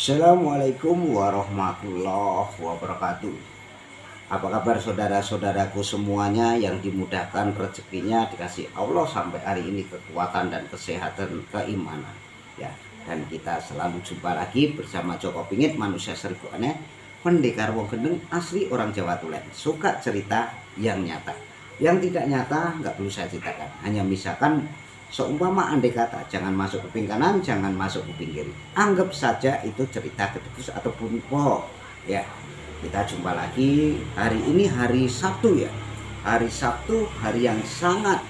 Assalamualaikum warahmatullahi wabarakatuh. Apa kabar saudara-saudaraku semuanya yang dimudahkan rezekinya, dikasih Allah sampai hari ini kekuatan dan kesehatan, keimanan ya. Dan kita selalu jumpa lagi bersama Joko Pingit, manusia seribu aneh, pendekar wong gendeng, asli orang Jawa Tulen. Suka cerita yang nyata, yang tidak nyata nggak perlu saya ceritakan. Hanya misalkan seumpama andai kata, jangan masuk kuping kanan, jangan masuk kuping kiri. Anggap saja itu cerita ketukus ataupun bohong. Ya, kita jumpa lagi hari ini, hari Sabtu ya. Hari Sabtu, hari yang sangat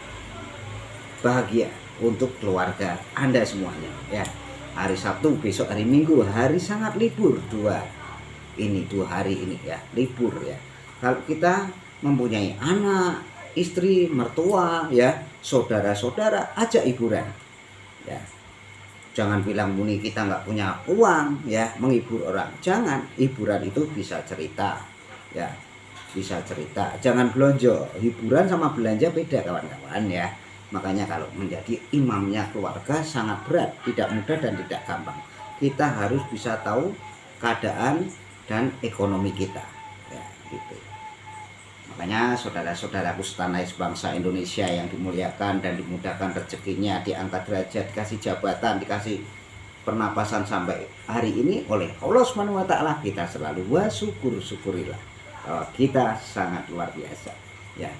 bahagia untuk keluarga Anda semuanya ya. Hari Sabtu, besok hari Minggu, hari sangat libur dua hari ini ya, libur ya. Kalau kita mempunyai anak, istri, mertua ya, saudara-saudara, ajak hiburan ya. Jangan bilang muni kita nggak punya uang ya menghibur orang. Jangan, hiburan itu bisa cerita ya, bisa cerita. Jangan belanja. Hiburan sama belanja beda kawan-kawan ya. Makanya kalau menjadi imamnya keluarga sangat berat, tidak mudah dan tidak gampang. Kita harus bisa tahu keadaan dan ekonomi kita ya, gitu. Makanya saudara-saudaraku setanah bangsa Indonesia yang dimuliakan dan dimudahkan rezekinya, diangkat derajat, dikasih jabatan, dikasih pernapasan sampai hari ini oleh Allah Subhanahu wa taala, kita selalu syukurilah bahwa kita sangat luar biasa ya.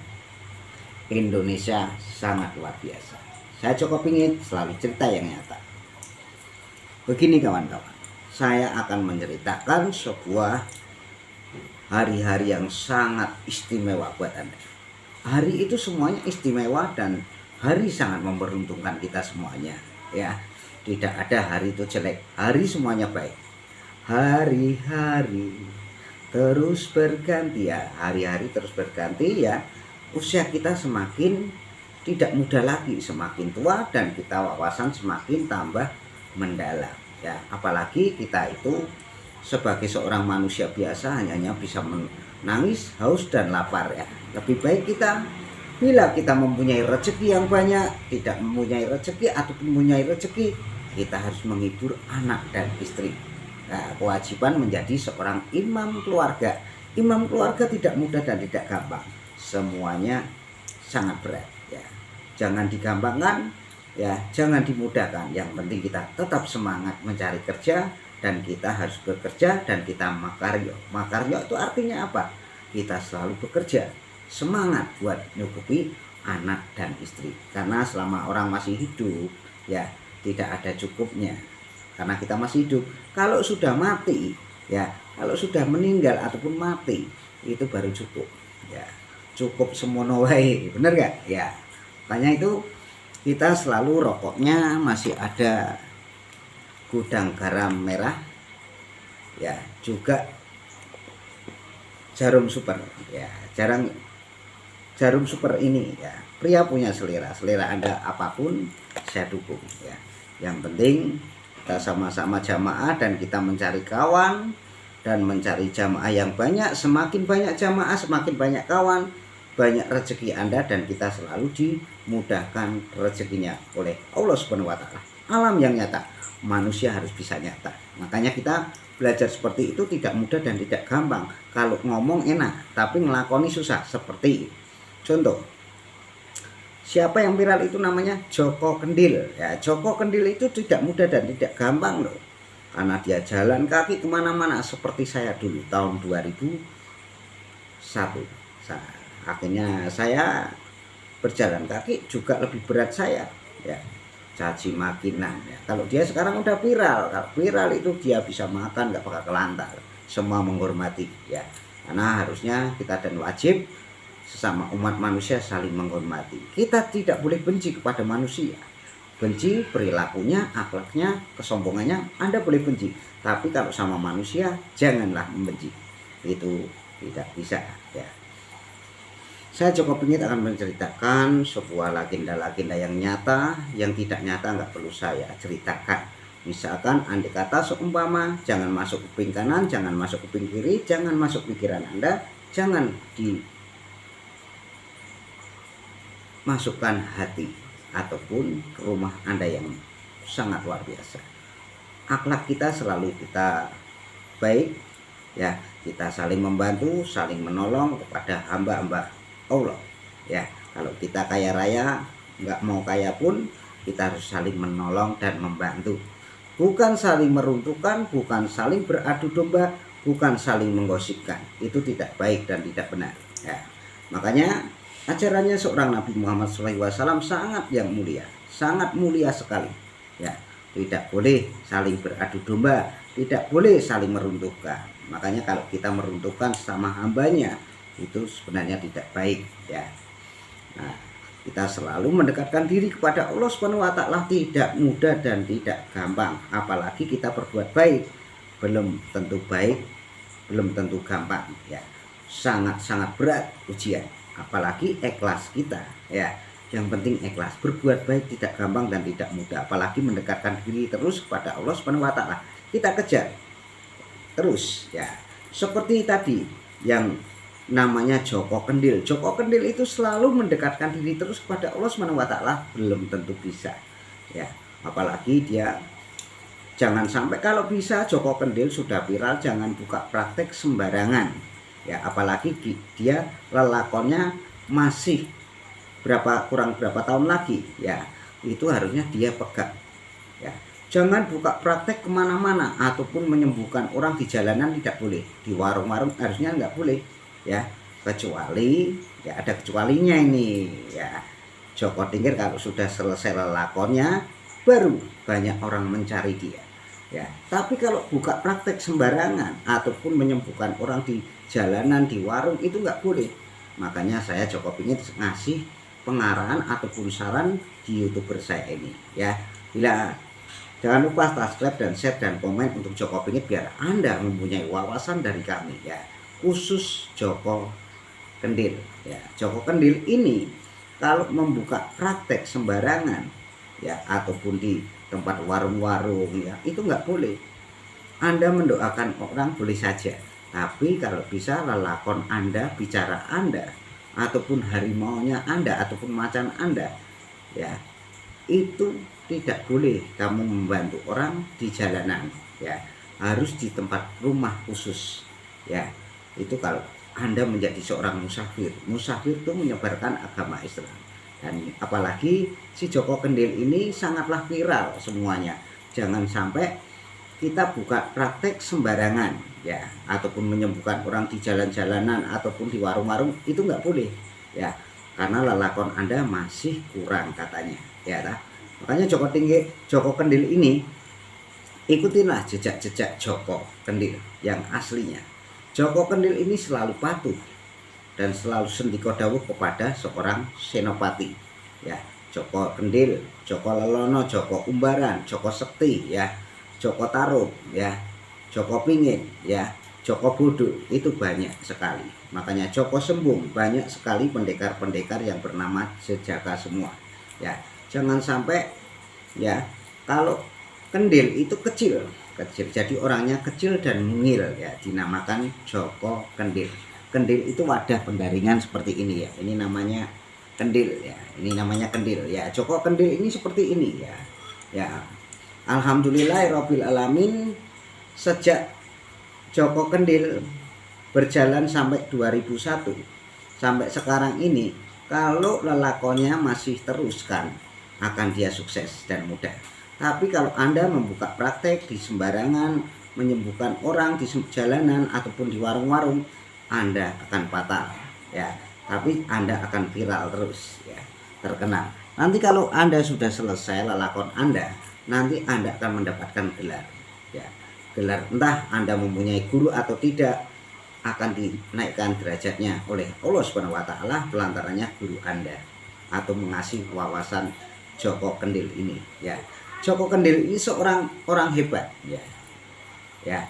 Indonesia sangat luar biasa. Saya Joko Pingit selalu cerita yang nyata. Begini kawan-kawan, saya akan menceritakan sebuah hari-hari yang sangat istimewa buat Anda. Hari itu semuanya istimewa dan hari sangat memberuntungkan kita semuanya ya. Tidak ada hari itu jelek, hari semuanya baik. Hari-hari terus berganti ya, hari-hari terus berganti ya. Usia kita semakin tidak muda lagi, semakin tua, dan kita wawasan semakin tambah mendalam ya. Apalagi kita itu sebagai seorang manusia biasa hanya bisa menangis, haus dan lapar ya. Lebih baik kita bila kita mempunyai rezeki yang banyak, tidak mempunyai rezeki ataupun mempunyai rezeki, kita harus menghibur anak dan istri. Nah, kewajiban menjadi seorang imam keluarga. Imam keluarga tidak mudah dan tidak gampang. Semuanya sangat berat ya. Jangan digampangkan ya, jangan dimudahkan. Yang penting kita tetap semangat mencari kerja, dan kita harus bekerja, dan kita makaryo. Makaryo itu artinya apa? Kita selalu bekerja, semangat buat nyukupi anak dan istri. Karena selama orang masih hidup ya, tidak ada cukupnya. Karena kita masih hidup. Kalau sudah mati ya, kalau sudah meninggal ataupun mati, itu baru cukup ya. Cukup semono wae, bener gak ya? Makanya itu kita selalu rokoknya masih ada gudang garam merah ya, juga jarum super ya. Jarum super ini ya, pria punya selera Anda apapun saya dukung ya. Yang penting kita sama-sama jamaah dan kita mencari kawan dan mencari jamaah yang banyak. Semakin banyak jamaah, semakin banyak kawan, banyak rezeki Anda, dan kita selalu dimudahkan rezekinya oleh Allah Subhanahu wa taala. Alam yang nyata, manusia harus bisa nyata. Makanya kita belajar seperti itu tidak mudah dan tidak gampang. Kalau ngomong enak, tapi ngelakoni susah. Seperti contoh, siapa yang viral itu namanya Joko Kendil ya. Joko Kendil itu tidak mudah dan tidak gampang loh, karena dia jalan kaki kemana-mana seperti saya dulu tahun 2001. Akhirnya saya berjalan kaki juga lebih berat saya ya, caci makinan ya. Kalau dia sekarang udah viral, kalau viral itu dia bisa makan nggak bakal kelantar. Semua menghormati ya, karena harusnya kita dan wajib sesama umat manusia saling menghormati. Kita tidak boleh benci kepada manusia. Benci perilakunya, akhlaknya, kesombongannya Anda boleh benci, tapi kalau sama manusia janganlah membenci. Itu tidak bisa ya. Saya Joko Pingit akan menceritakan sebuah legenda-legenda yang nyata, yang tidak nyata nggak perlu saya ceritakan. Misalkan andai kata seumpama, jangan masuk kuping kanan, jangan masuk kuping kiri, jangan masuk pikiran Anda, jangan dimasukkan hati ataupun ke rumah Anda yang sangat luar biasa. akhlak kita selalu kita baik, ya, kita saling membantu, saling menolong kepada hamba-hamba Allah, ya. Kalau kita kaya raya, nggak mau kaya pun kita harus saling menolong dan membantu, bukan saling meruntuhkan, bukan saling beradu domba, bukan saling menggosipkan. Itu tidak baik dan tidak benar, ya. Makanya ajarannya seorang Nabi Muhammad SAW sangat yang mulia, sangat mulia sekali, ya. Tidak boleh saling beradu domba, tidak boleh saling meruntuhkan. Makanya kalau kita meruntuhkan sama hambanya, itu sebenarnya tidak baik, ya. Nah, kita selalu mendekatkan diri kepada Allah Subhanahu wa Ta'ala tidak mudah dan tidak gampang. Apalagi kita berbuat baik, belum tentu baik, belum tentu gampang, ya. Sangat-sangat berat ujian, apalagi ikhlas kita, ya. Yang penting ikhlas. Berbuat baik tidak gampang dan tidak mudah, apalagi mendekatkan diri terus kepada Allah Subhanahu wa Ta'ala. Kita kejar terus, ya. Seperti tadi yang namanya Joko Kendil. Joko Kendil itu selalu mendekatkan diri terus kepada Allah Subhanahu wa Ta'ala, belum tentu bisa, ya. Apalagi dia jangan sampai, kalau bisa Joko Kendil sudah viral, jangan buka praktek sembarangan, ya. Apalagi dia lelakonnya masih kurang berapa tahun lagi, ya. Itu harusnya dia pegang, ya. Jangan buka praktek kemana-mana ataupun menyembuhkan orang di jalanan, tidak boleh. Di warung-warung harusnya nggak boleh, ya. Kecuali, ya ada kecualinya ini, ya. Joko Tingkir kalau sudah selesai lelakonnya baru banyak orang mencari dia, ya. Tapi kalau buka praktek sembarangan ataupun menyembuhkan orang di jalanan, di warung, itu nggak boleh. Makanya saya Joko ingin ngasih pengarahan ataupun saran di YouTuber saya ini, ya. Jangan lupa subscribe dan share dan komen untuk Joko Pingit biar Anda mempunyai wawasan dari kami, ya. Khusus Joko Kendil, ya. Joko Kendil ini kalau membuka praktek sembarangan, ya, ataupun di tempat warung-warung, ya, itu nggak boleh. Anda mendoakan orang boleh saja, tapi kalau bisa lelakon Anda, bicara Anda, ataupun harimaunya Anda, ataupun macan Anda, ya, itu tidak boleh kamu membantu orang di jalanan, ya. Harus di tempat rumah khusus, ya. Itu kalau Anda menjadi seorang musafir. Musafir itu menyebarkan agama Islam. Dan apalagi si Joko Kendil ini sangatlah viral semuanya. Jangan sampai kita buka praktek sembarangan, ya, ataupun menyembuhkan orang di jalan-jalanan ataupun di warung-warung, itu nggak boleh, ya, karena lelakon Anda masih kurang katanya, ya. Makanya Joko Kendil ini ikutilah jejak-jejak Joko Kendil yang aslinya. Joko Kendil ini selalu patuh dan selalu sendiko dawuh kepada seorang senopati, ya. Joko Kendil, Joko Lelono, Joko Umbaran, Joko Sekti, ya, Joko Tarub, ya, Joko Pingin, ya, Joko Bodo, itu banyak sekali. Makanya Joko Sembung, banyak sekali pendekar-pendekar yang bernama Sejaka semua, ya. Jangan sampai, ya, kalau Kendil itu kecil, jadi orangnya kecil dan mungil, ya, dinamakan Joko Kendil. Kendil itu wadah pendaringan seperti ini, ya. Ini namanya Kendil, ya. Ini namanya Kendil, ya. Joko Kendil ini seperti ini, ya. Ya. Alhamdulillahirabbil alamin, sejak Joko Kendil berjalan sampai 2001 sampai sekarang ini, kalau lelakonnya masih teruskan, akan dia sukses dan mudah. Tapi kalau Anda membuka praktek di sembarangan, menyembuhkan orang di jalanan ataupun di warung-warung, Anda akan fatal, ya. Tapi Anda akan viral terus, ya, terkenal. Nanti kalau Anda sudah selesai lelakon Anda, nanti Anda akan mendapatkan gelar, ya. Gelar, entah Anda mempunyai guru atau tidak, akan dinaikkan derajatnya oleh Allah Subhanahu wa Ta'ala pelantarannya guru Anda atau mengasih wawasan Joko Kendil ini, ya. Joko Kendil ini seorang orang hebat, ya. Ya.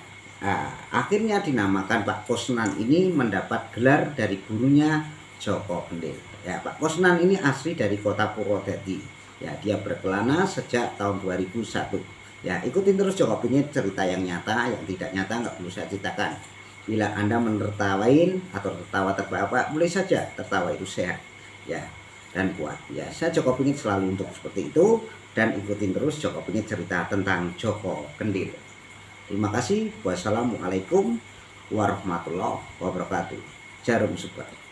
Akhirnya dinamakan Pak Kosnan ini mendapat gelar dari gurunya Joko Kendil, ya. Pak Kosnan ini asli dari kota Purwodadi, ya. Dia berkelana sejak tahun 2001, ya. Ikutin terus Joko Pingit, cerita yang nyata, yang tidak nyata nggak perlu saya ceritakan. Bila Anda menertawain atau tertawa terbawa, boleh saja, tertawa itu sehat, ya. dan kuat. Ya, saya Joko Pingit selalu untuk seperti itu, dan ikutin terus Joko Pingit cerita tentang Joko Kendil. Terima kasih. Wassalamualaikum warahmatullahi wabarakatuh. Jarum super.